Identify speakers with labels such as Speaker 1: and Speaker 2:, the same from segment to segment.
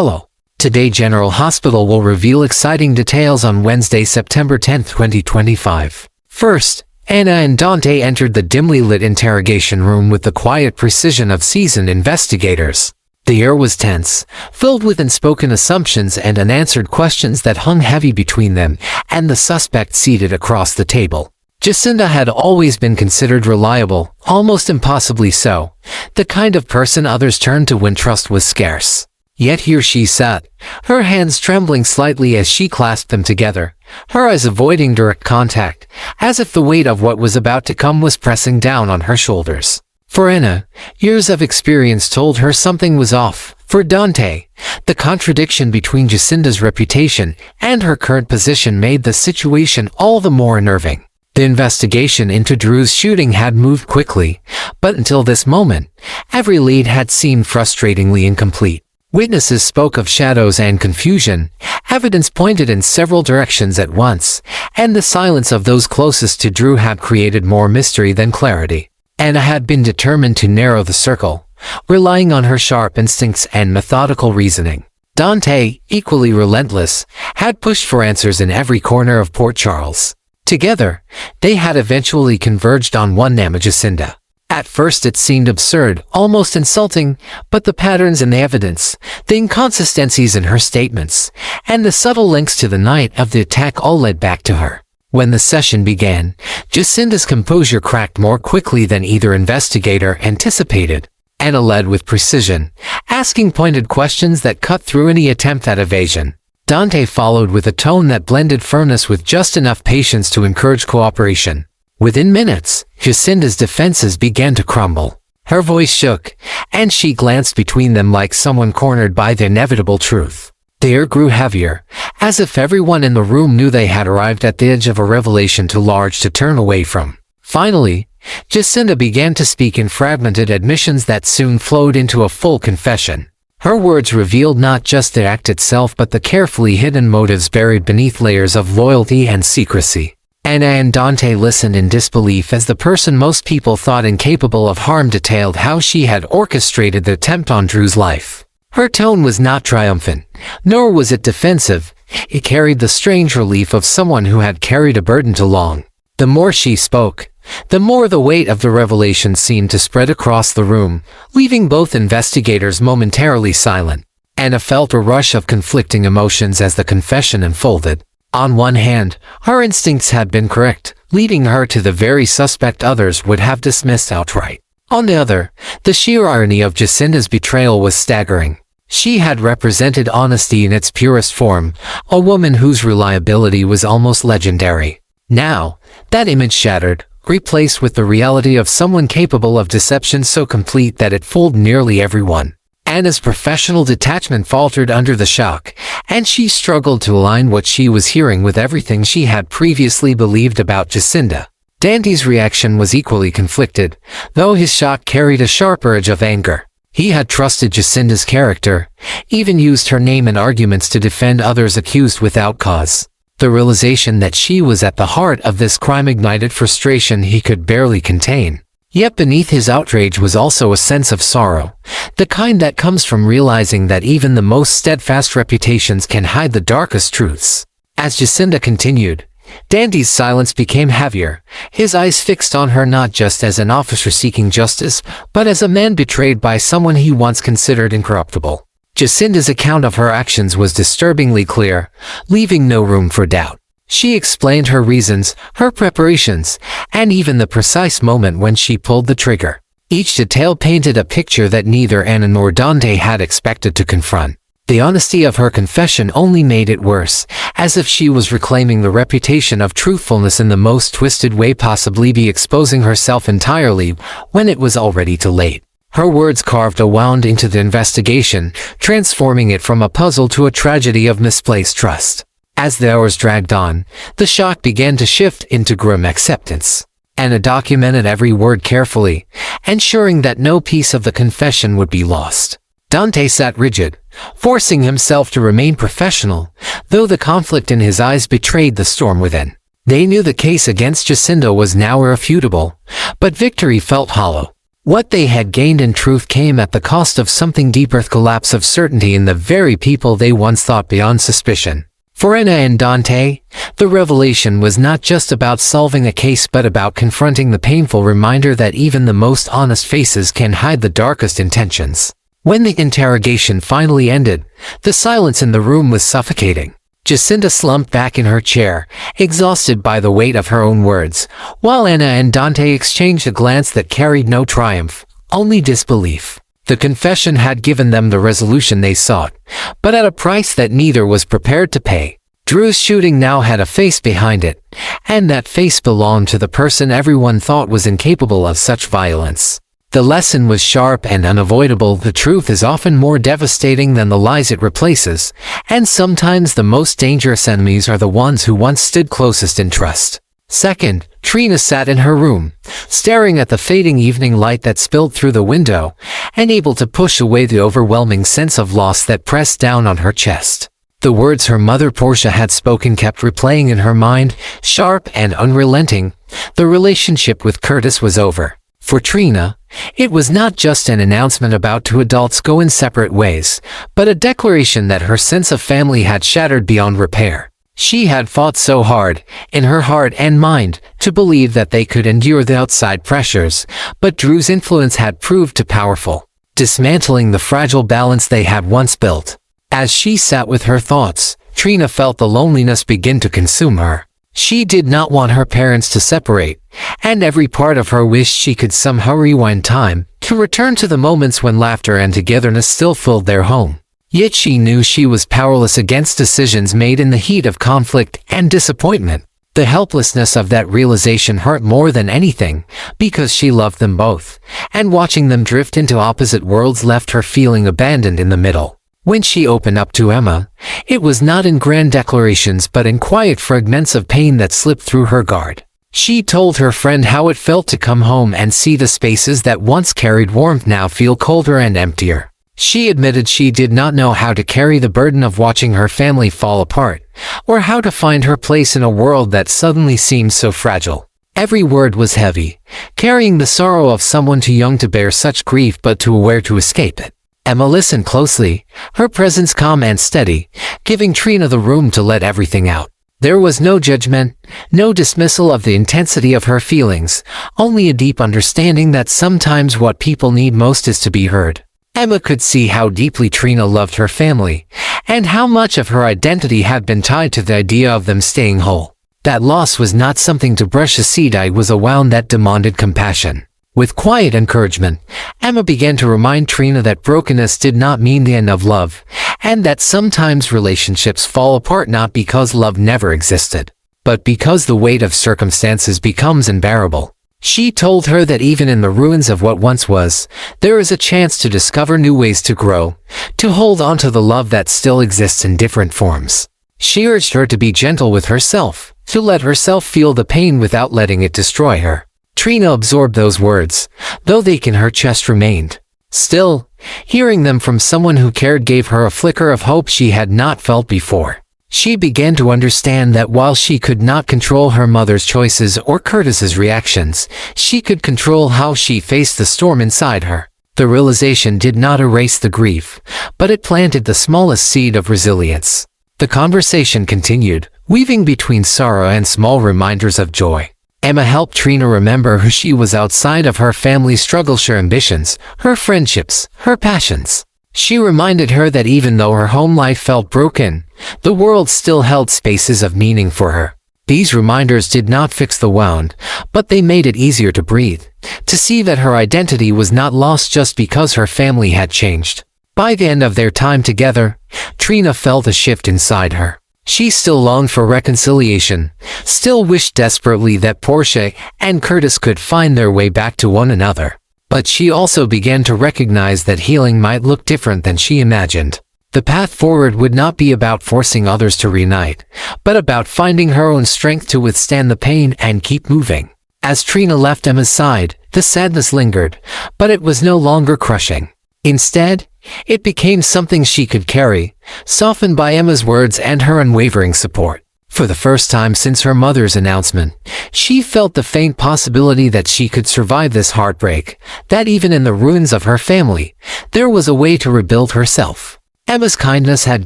Speaker 1: Hello. Today General Hospital will reveal exciting details on Wednesday, September 10, 2025. First, Anna and Dante entered the dimly lit interrogation room with the quiet precision of seasoned investigators. The air was tense, filled with unspoken assumptions and unanswered questions that hung heavy between them and the suspect seated across the table. Justinda had always been considered reliable, almost impossibly so, the kind of person others turned to when trust was scarce. Yet here she sat, her hands trembling slightly as she clasped them together, her eyes avoiding direct contact, as if the weight of what was about to come was pressing down on her shoulders. For Anna, years of experience told her something was off. For Dante, the contradiction between Justinda's reputation and her current position made the situation all the more unnerving. The investigation into Drew's shooting had moved quickly, but until this moment, every lead had seemed frustratingly incomplete. Witnesses spoke of shadows and confusion, evidence pointed in several directions at once, and the silence of those closest to Drew had created more mystery than clarity. Anna had been determined to narrow the circle, relying on her sharp instincts and methodical reasoning. Dante, equally relentless, had pushed for answers in every corner of Port Charles. Together, they had eventually converged on one name: Justinda. At first it seemed absurd, almost insulting, but the patterns in the evidence, the inconsistencies in her statements, and the subtle links to the night of the attack all led back to her. When the session began, Justinda's composure cracked more quickly than either investigator anticipated. Anna led with precision, asking pointed questions that cut through any attempt at evasion. Dante followed with a tone that blended firmness with just enough patience to encourage cooperation. Within minutes, Justinda's defenses began to crumble. Her voice shook, and she glanced between them like someone cornered by the inevitable truth. The air grew heavier, as if everyone in the room knew they had arrived at the edge of a revelation too large to turn away from. Finally, Justinda began to speak in fragmented admissions that soon flowed into a full confession. Her words revealed not just the act itself but the carefully hidden motives buried beneath layers of loyalty and secrecy. Anna and Dante listened in disbelief as the person most people thought incapable of harm detailed how she had orchestrated the attempt on Drew's life. Her tone was not triumphant, nor was it defensive. It carried the strange relief of someone who had carried a burden too long. The more she spoke, the more the weight of the revelation seemed to spread across the room, leaving both investigators momentarily silent. Anna felt a rush of conflicting emotions as the confession unfolded. On one hand, her instincts had been correct, leading her to the very suspect others would have dismissed outright. On the other, the sheer irony of Justinda's betrayal was staggering. She had represented honesty in its purest form, a woman whose reliability was almost legendary. Now, that image shattered, replaced with the reality of someone capable of deception so complete that it fooled nearly everyone. Anna's professional detachment faltered under the shock, and she struggled to align what she was hearing with everything she had previously believed about Justinda. Dante's reaction was equally conflicted, though his shock carried a sharper edge of anger. He had trusted Justinda's character, even used her name in arguments to defend others accused without cause. The realization that she was at the heart of this crime ignited frustration he could barely contain. Yet beneath his outrage was also a sense of sorrow, the kind that comes from realizing that even the most steadfast reputations can hide the darkest truths. As Justinda continued, Dante's silence became heavier, his eyes fixed on her not just as an officer seeking justice, but as a man betrayed by someone he once considered incorruptible. Justinda's account of her actions was disturbingly clear, leaving no room for doubt. She explained her reasons, her preparations, and even the precise moment when she pulled the trigger. Each detail painted a picture that neither Anna nor Dante had expected to confront. The honesty of her confession only made it worse, as if she was reclaiming the reputation of truthfulness in the most twisted way possibly, be exposing herself entirely when it was already too late. Her words carved a wound into the investigation, transforming it from a puzzle to a tragedy of misplaced trust. As the hours dragged on, the shock began to shift into grim acceptance. Anna documented every word carefully, ensuring that no piece of the confession would be lost. Dante sat rigid, forcing himself to remain professional, though the conflict in his eyes betrayed the storm within. They knew the case against Justinda was now irrefutable, but victory felt hollow. What they had gained in truth came at the cost of something deeper: the collapse of certainty in the very people they once thought beyond suspicion. For Anna and Dante, the revelation was not just about solving a case but about confronting the painful reminder that even the most honest faces can hide the darkest intentions. When the interrogation finally ended, the silence in the room was suffocating. Justinda slumped back in her chair, exhausted by the weight of her own words, while Anna and Dante exchanged a glance that carried no triumph, only disbelief. The confession had given them the resolution they sought, but at a price that neither was prepared to pay. Drew's shooting now had a face behind it, and that face belonged to the person everyone thought was incapable of such violence. The lesson was sharp and unavoidable: the truth is often more devastating than the lies it replaces, and sometimes the most dangerous enemies are the ones who once stood closest in trust. Second, Trina sat in her room, staring at the fading evening light that spilled through the window, unable to push away the overwhelming sense of loss that pressed down on her chest. The words her mother Portia had spoken kept replaying in her mind, sharp and unrelenting. The relationship with Curtis was over. For Trina, it was not just an announcement about two adults going separate ways, but a declaration that her sense of family had shattered beyond repair. She had fought so hard, in her heart and mind, to believe that they could endure the outside pressures, but Drew's influence had proved too powerful, dismantling the fragile balance they had once built. As she sat with her thoughts, Trina felt the loneliness begin to consume her. She did not want her parents to separate, and every part of her wished she could somehow rewind time, to return to the moments when laughter and togetherness still filled their home. Yet she knew she was powerless against decisions made in the heat of conflict and disappointment. The helplessness of that realization hurt more than anything, because she loved them both, and watching them drift into opposite worlds left her feeling abandoned in the middle. When she opened up to Emma, it was not in grand declarations but in quiet fragments of pain that slipped through her guard. She told her friend how it felt to come home and see the spaces that once carried warmth now feel colder and emptier. She admitted she did not know how to carry the burden of watching her family fall apart, or how to find her place in a world that suddenly seemed so fragile. Every word was heavy, carrying the sorrow of someone too young to bear such grief but too aware to escape it. Emma listened closely, her presence calm and steady, giving Trina the room to let everything out. There was no judgment, no dismissal of the intensity of her feelings, only a deep understanding that sometimes what people need most is to be heard. Emma could see how deeply Trina loved her family, and how much of her identity had been tied to the idea of them staying whole. That loss was not something to brush aside, it was a wound that demanded compassion. With quiet encouragement, Emma began to remind Trina that brokenness did not mean the end of love, and that sometimes relationships fall apart not because love never existed, but because the weight of circumstances becomes unbearable. She told her that even in the ruins of what once was, there is a chance to discover new ways to grow, to hold on to the love that still exists in different forms. She urged her to be gentle with herself, to let herself feel the pain without letting it destroy her. Trina absorbed those words, though the ache in her chest remained. Still, hearing them from someone who cared gave her a flicker of hope she had not felt before. She began to understand that while she could not control her mother's choices or Curtis's reactions, she could control how she faced the storm inside her. The realization did not erase the grief, but it planted the smallest seed of resilience. The conversation continued, weaving between sorrow and small reminders of joy. Emma helped Trina remember who she was outside of her family's struggles, her ambitions, her friendships, her passions. She reminded her that even though her home life felt broken, the world still held spaces of meaning for her. These reminders did not fix the wound, but they made it easier to breathe, to see that her identity was not lost just because her family had changed. By the end of their time together, Trina felt a shift inside her. She still longed for reconciliation, still wished desperately that Portia and Curtis could find their way back to one another. But she also began to recognize that healing might look different than she imagined. The path forward would not be about forcing others to reunite, but about finding her own strength to withstand the pain and keep moving. As Trina left Emma's side, the sadness lingered, but it was no longer crushing. Instead, it became something she could carry, softened by Emma's words and her unwavering support. For the first time since her mother's announcement, she felt the faint possibility that she could survive this heartbreak, that even in the ruins of her family, there was a way to rebuild herself. Emma's kindness had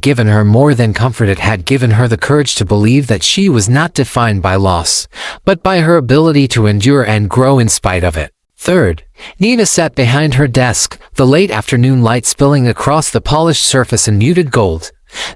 Speaker 1: given her more than comfort. It had given her the courage to believe that she was not defined by loss, but by her ability to endure and grow in spite of it. Third, Nina sat behind her desk, the late afternoon light spilling across the polished surface in muted gold,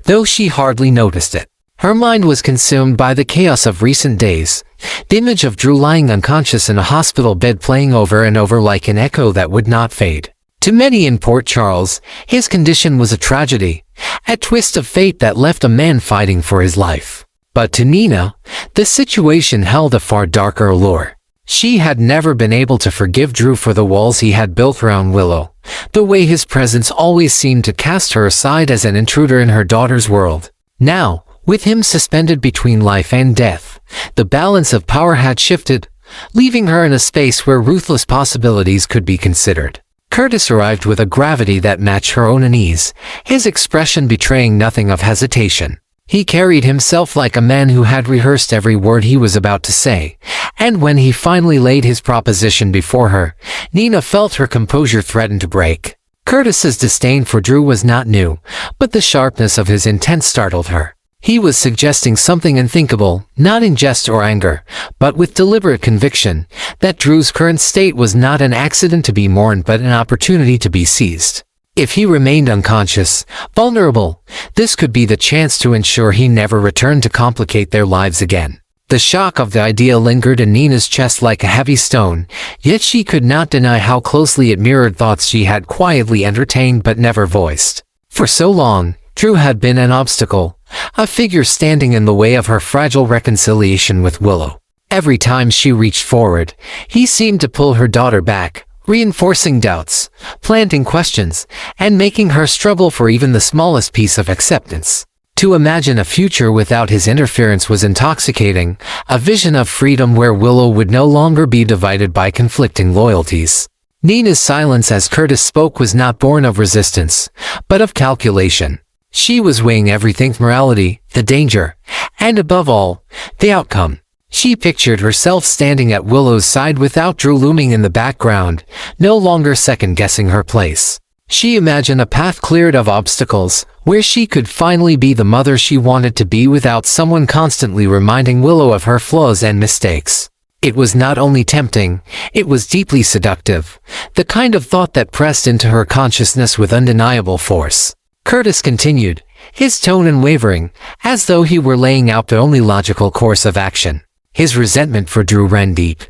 Speaker 1: though she hardly noticed it. Her mind was consumed by the chaos of recent days. The image of Drew lying unconscious in a hospital bed playing over and over like an echo that would not fade. To many in Port Charles, his condition was a tragedy, a twist of fate that left a man fighting for his life. But to Nina, the situation held a far darker allure. She had never been able to forgive Drew for the walls he had built around Willow, the way his presence always seemed to cast her aside as an intruder in her daughter's world. Now, with him suspended between life and death, the balance of power had shifted, leaving her in a space where ruthless possibilities could be considered. Curtis arrived with a gravity that matched her own unease, his expression betraying nothing of hesitation. He carried himself like a man who had rehearsed every word he was about to say, and when he finally laid his proposition before her, Nina felt her composure threaten to break. Curtis's disdain for Drew was not new, but the sharpness of his intent startled her. He was suggesting something unthinkable, not in jest or anger, but with deliberate conviction, that Drew's current state was not an accident to be mourned but an opportunity to be seized. If he remained unconscious, vulnerable, this could be the chance to ensure he never returned to complicate their lives again. The shock of the idea lingered in Nina's chest like a heavy stone, yet she could not deny how closely it mirrored thoughts she had quietly entertained but never voiced. For so long, Drew had been an obstacle, a figure standing in the way of her fragile reconciliation with Willow. Every time she reached forward, he seemed to pull her daughter back, reinforcing doubts, planting questions, and making her struggle for even the smallest piece of acceptance. To imagine a future without his interference was intoxicating, a vision of freedom where Willow would no longer be divided by conflicting loyalties. Nina's silence as Curtis spoke was not born of resistance, but of calculation. She was weighing everything: morality, the danger, and above all, the outcome. She pictured herself standing at Willow's side without Drew looming in the background, no longer second-guessing her place. She imagined a path cleared of obstacles, where she could finally be the mother she wanted to be without someone constantly reminding Willow of her flaws and mistakes. It was not only tempting, it was deeply seductive, the kind of thought that pressed into her consciousness with undeniable force. Curtis continued, his tone unwavering, as though he were laying out the only logical course of action. His resentment for Drew ran deep,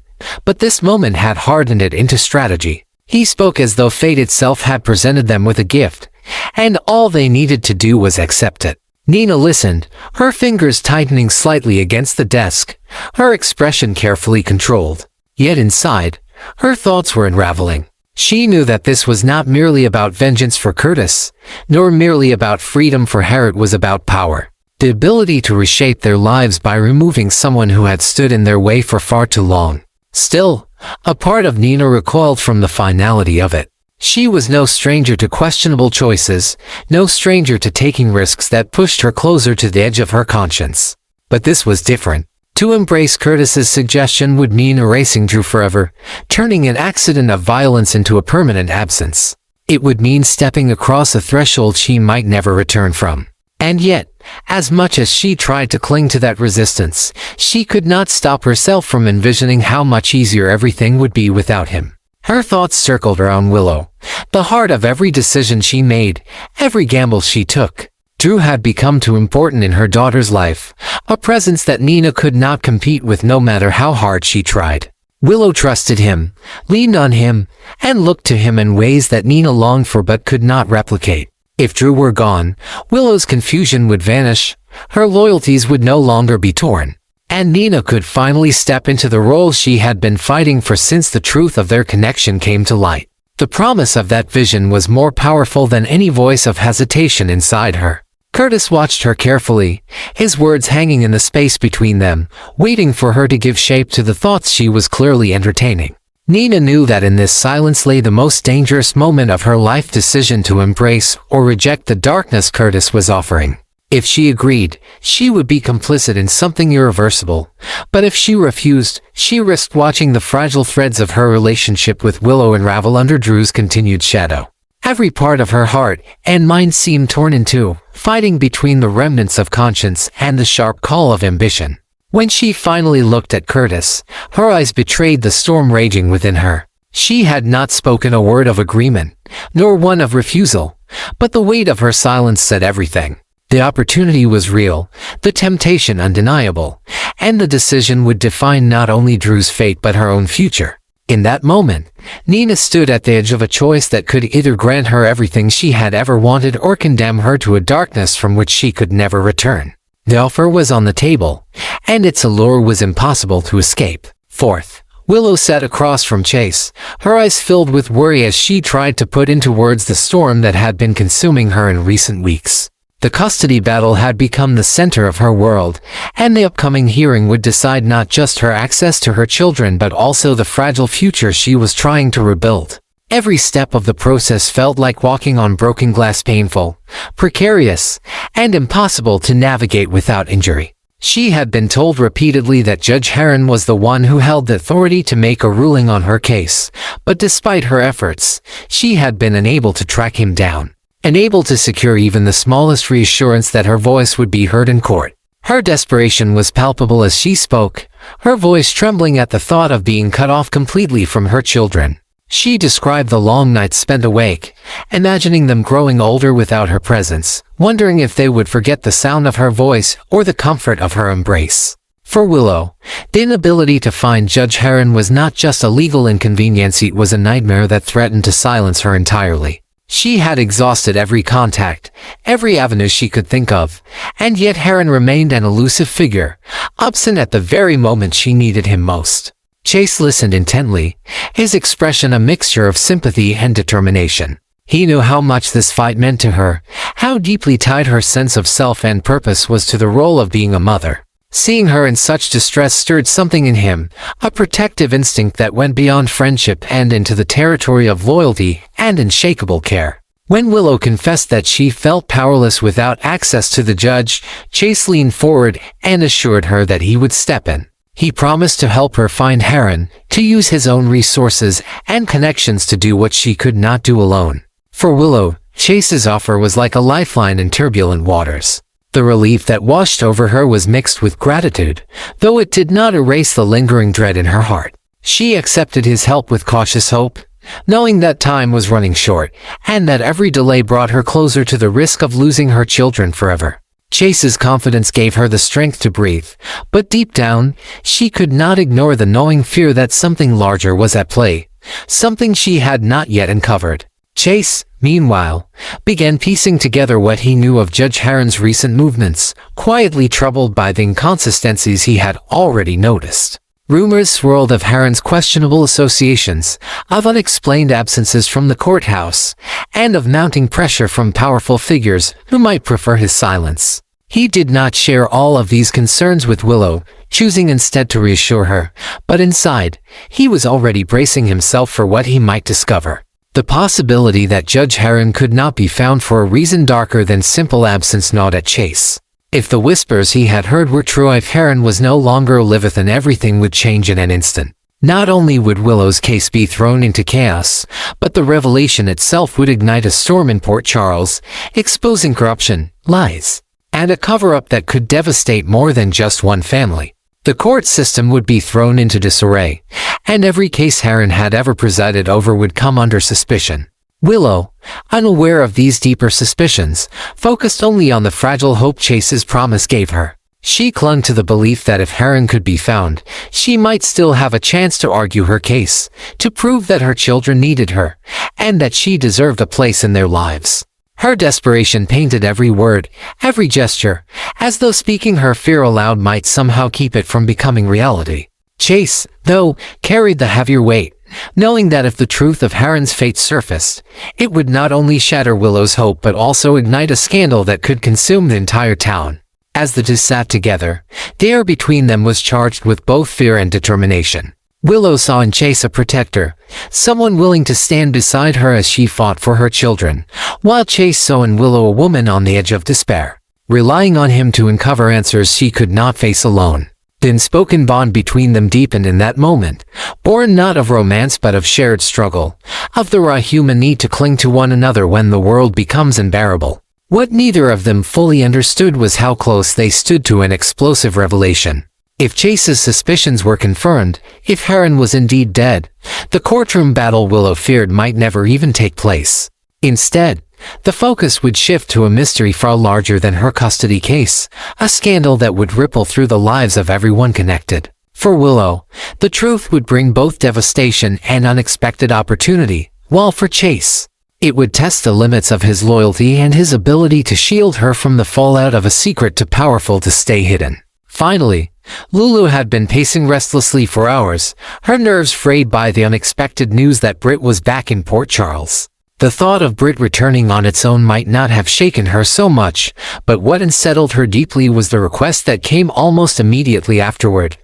Speaker 1: but this moment had hardened it into strategy. He spoke as though fate itself had presented them with a gift, and all they needed to do was accept it. Nina listened, her fingers tightening slightly against the desk, her expression carefully controlled. Yet inside, her thoughts were unraveling. She knew that this was not merely about vengeance for Curtis, nor merely about freedom for her. It was about power. The ability to reshape their lives by removing someone who had stood in their way for far too long. Still, a part of Nina recoiled from the finality of it. She was no stranger to questionable choices, no stranger to taking risks that pushed her closer to the edge of her conscience. But this was different. To embrace Curtis's suggestion would mean erasing Drew forever, turning an accident of violence into a permanent absence. It would mean stepping across a threshold she might never return from. And yet, as much as she tried to cling to that resistance, she could not stop herself from envisioning how much easier everything would be without him. Her thoughts circled around Willow, the heart of every decision she made, every gamble she took. Drew had become too important in her daughter's life, a presence that Nina could not compete with no matter how hard she tried. Willow trusted him, leaned on him, and looked to him in ways that Nina longed for but could not replicate. If Drew were gone, Willow's confusion would vanish, her loyalties would no longer be torn, and Nina could finally step into the role she had been fighting for since the truth of their connection came to light. The promise of that vision was more powerful than any voice of hesitation inside her. Curtis watched her carefully, his words hanging in the space between them, waiting for her to give shape to the thoughts she was clearly entertaining. Nina knew that in this silence lay the most dangerous moment of her life: decision to embrace or reject the darkness Curtis was offering. If she agreed, she would be complicit in something irreversible. But if she refused, she risked watching the fragile threads of her relationship with Willow unravel under Drew's continued shadow. Every part of her heart and mind seemed torn in two, fighting between the remnants of conscience and the sharp call of ambition. When she finally looked at Curtis, her eyes betrayed the storm raging within her. She had not spoken a word of agreement, nor one of refusal, but the weight of her silence said everything. The opportunity was real, the temptation undeniable, and the decision would define not only Drew's fate but her own future. In that moment, Nina stood at the edge of a choice that could either grant her everything she had ever wanted or condemn her to a darkness from which she could never return. The offer was on the table, and its allure was impossible to escape. Fourth, Willow sat across from Chase, her eyes filled with worry as she tried to put into words the storm that had been consuming her in recent weeks. The custody battle had become the center of her world, and the upcoming hearing would decide not just her access to her children but also the fragile future she was trying to rebuild. Every step of the process felt like walking on broken glass, painful, precarious, and impossible to navigate without injury. She had been told repeatedly that Judge Heron was the one who held the authority to make a ruling on her case, but despite her efforts, she had been unable to track him down, unable to secure even the smallest reassurance that her voice would be heard in court. Her desperation was palpable as she spoke, her voice trembling at the thought of being cut off completely from her children. She described the long nights spent awake, imagining them growing older without her presence, wondering if they would forget the sound of her voice or the comfort of her embrace. For Willow, the inability to find Judge Heron was not just a legal inconvenience, it was a nightmare that threatened to silence her entirely. She had exhausted every contact, every avenue she could think of, and yet Heron remained an elusive figure, absent at the very moment she needed him most. Chase listened intently, his expression a mixture of sympathy and determination. He knew how much this fight meant to her, how deeply tied her sense of self and purpose was to the role of being a mother. Seeing her in such distress stirred something in him, a protective instinct that went beyond friendship and into the territory of loyalty and unshakable care. When Willow confessed that she felt powerless without access to the judge, Chase leaned forward and assured her that he would step in. He promised to help her find Heron, to use his own resources and connections to do what she could not do alone. For Willow, Chase's offer was like a lifeline in turbulent waters. The relief that washed over her was mixed with gratitude, though it did not erase the lingering dread in her heart. She accepted his help with cautious hope, knowing that time was running short, and that every delay brought her closer to the risk of losing her children forever. Chase's confidence gave her the strength to breathe, but deep down, she could not ignore the gnawing fear that something larger was at play, something she had not yet uncovered. Chase, meanwhile, began piecing together what he knew of Judge Heron's recent movements, quietly troubled by the inconsistencies he had already noticed. Rumors swirled of Heron's questionable associations, of unexplained absences from the courthouse, and of mounting pressure from powerful figures who might prefer his silence. He did not share all of these concerns with Willow, choosing instead to reassure her, but inside, he was already bracing himself for what he might discover. The possibility that Judge Heron could not be found for a reason darker than simple absence gnawed at Chase. If the whispers he had heard were true, if Heron was no longer alive, then everything would change in an instant. Not only would Willow's case be thrown into chaos, but the revelation itself would ignite a storm in Port Charles, exposing corruption, lies, and a cover-up that could devastate more than just one family. The court system would be thrown into disarray, and every case Heron had ever presided over would come under suspicion. Willow, unaware of these deeper suspicions, focused only on the fragile hope Chase's promise gave her. She clung to the belief that if Heron could be found, she might still have a chance to argue her case, to prove that her children needed her, and that she deserved a place in their lives. Her desperation painted every word, every gesture, as though speaking her fear aloud might somehow keep it from becoming reality. Chase, though, carried the heavier weight, knowing that if the truth of Heron's fate surfaced, it would not only shatter Willow's hope but also ignite a scandal that could consume the entire town. As the two sat together, the air between them was charged with both fear and determination. Willow saw in Chase a protector, someone willing to stand beside her as she fought for her children, while Chase saw in Willow a woman on the edge of despair. relying on him to uncover answers she could not face alone. The unspoken bond between them deepened in that moment, born not of romance but of shared struggle, of the raw human need to cling to one another when the world becomes unbearable. What neither of them fully understood was how close they stood to an explosive revelation. If Chase's suspicions were confirmed, if Heron was indeed dead, the courtroom battle Willow feared might never even take place. Instead, the focus would shift to a mystery far larger than her custody case, a scandal that would ripple through the lives of everyone connected. For Willow, the truth would bring both devastation and unexpected opportunity, while for Chase, it would test the limits of his loyalty and his ability to shield her from the fallout of a secret too powerful to stay hidden. Finally, Lulu had been pacing restlessly for hours, her nerves frayed by the unexpected news that Britt was back in Port Charles. The thought of Britt returning on its own might not have shaken her so much, but what unsettled her deeply was the request that came almost immediately afterward.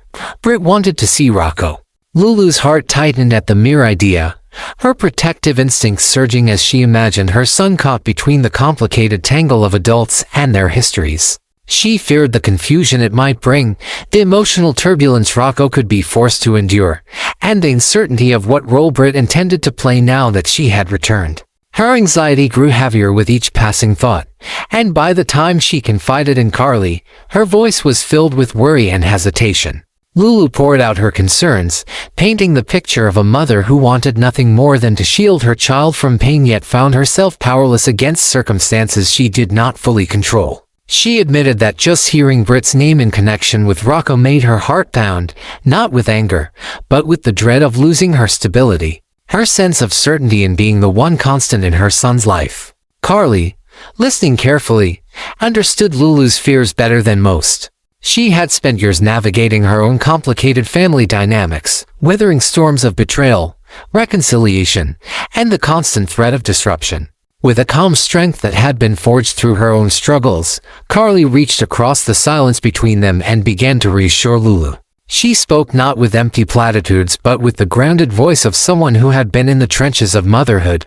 Speaker 1: Britt wanted to see Rocco. Lulu's heart tightened at the mere idea, her protective instincts surging as she imagined her son caught between the complicated tangle of adults and their histories. She feared the confusion it might bring, the emotional turbulence Rocco could be forced to endure, and the uncertainty of what role Britt intended to play now that she had returned. Her anxiety grew heavier with each passing thought, and by the time she confided in Carly, her voice was filled with worry and hesitation. Lulu poured out her concerns, painting the picture of a mother who wanted nothing more than to shield her child from pain yet found herself powerless against circumstances she did not fully control. She admitted that just hearing Britt's name in connection with Rocco made her heart pound, not with anger, but with the dread of losing her stability, her sense of certainty in being the one constant in her son's life. Carly, listening carefully, understood Lulu's fears better than most. She had spent years navigating her own complicated family dynamics, weathering storms of betrayal, reconciliation, and the constant threat of disruption. With a calm strength that had been forged through her own struggles, Carly reached across the silence between them and began to reassure Lulu. She spoke not with empty platitudes but with the grounded voice of someone who had been in the trenches of motherhood,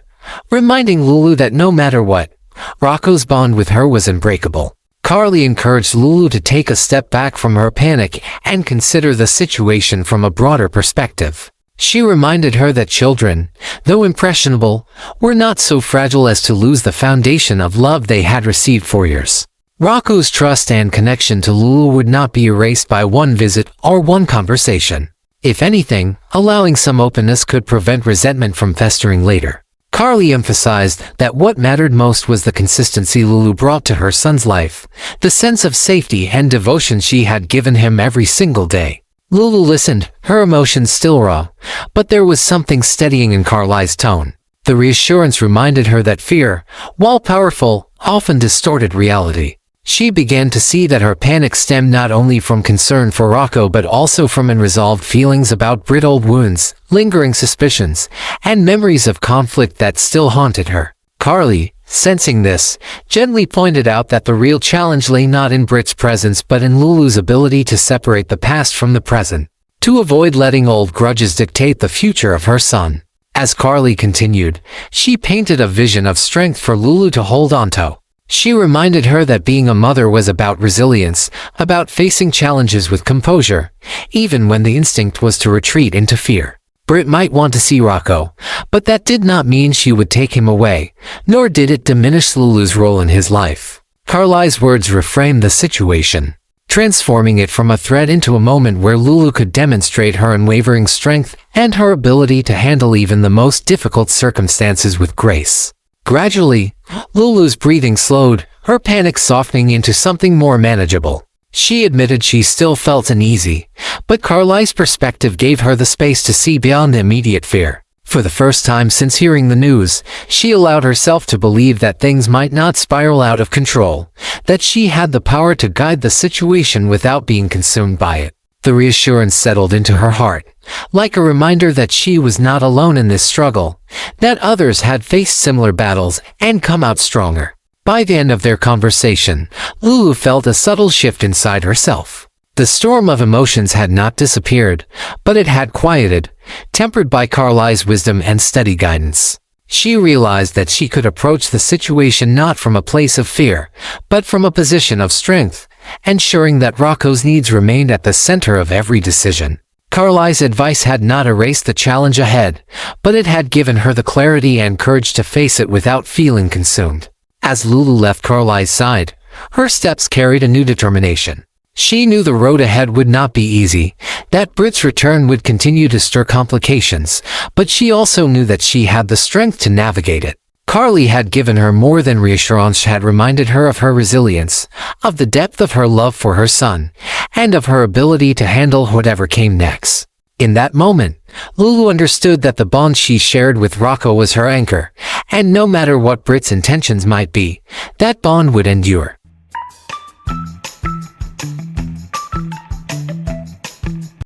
Speaker 1: reminding Lulu that no matter what, Rocco's bond with her was unbreakable. Carly encouraged Lulu to take a step back from her panic and consider the situation from a broader perspective. She reminded her that children, though impressionable, were not so fragile as to lose the foundation of love they had received for years. Rocco's trust and connection to Lulu would not be erased by one visit or one conversation. If anything, allowing some openness could prevent resentment from festering later. Carly emphasized that what mattered most was the consistency Lulu brought to her son's life, the sense of safety and devotion she had given him every single day. Lulu listened, her emotions still raw, but there was something steadying in Carly's tone. The reassurance reminded her that fear, while powerful, often distorted reality. She began to see that her panic stemmed not only from concern for Rocco but also from unresolved feelings about Britt, old wounds, lingering suspicions, and memories of conflict that still haunted her. Carly, sensing this, gently pointed out that the real challenge lay not in Britt's presence but in Lulu's ability to separate the past from the present, to avoid letting old grudges dictate the future of her son. As Carly continued, she painted a vision of strength for Lulu to hold on to. She reminded her that being a mother was about resilience, about facing challenges with composure, even when the instinct was to retreat into fear. Britt might want to see Rocco, but that did not mean she would take him away, nor did it diminish Lulu's role in his life. Carly's words reframed the situation, transforming it from a threat into a moment where Lulu could demonstrate her unwavering strength and her ability to handle even the most difficult circumstances with grace. Gradually, Lulu's breathing slowed, her panic softening into something more manageable. She admitted she still felt uneasy, but Carly's perspective gave her the space to see beyond the immediate fear. For the first time since hearing the news, she allowed herself to believe that things might not spiral out of control, that she had the power to guide the situation without being consumed by it. The reassurance settled into her heart, like a reminder that she was not alone in this struggle, that others had faced similar battles and come out stronger. By the end of their conversation, Lulu felt a subtle shift inside herself. The storm of emotions had not disappeared, but it had quieted, tempered by Carly's wisdom and steady guidance. She realized that she could approach the situation not from a place of fear, but from a position of strength, ensuring that Rocco's needs remained at the center of every decision. Carly's advice had not erased the challenge ahead, but it had given her the clarity and courage to face it without feeling consumed. As Lulu left Carly's side, her steps carried a new determination. She knew the road ahead would not be easy, that Brit's return would continue to stir complications, but she also knew that she had the strength to navigate it. Carly had given her more than reassurance, had reminded her of her resilience, of the depth of her love for her son, and of her ability to handle whatever came next. In that moment, Lulu understood that the bond she shared with Rocco was her anchor, and no matter what Brit's intentions might be, that bond would endure.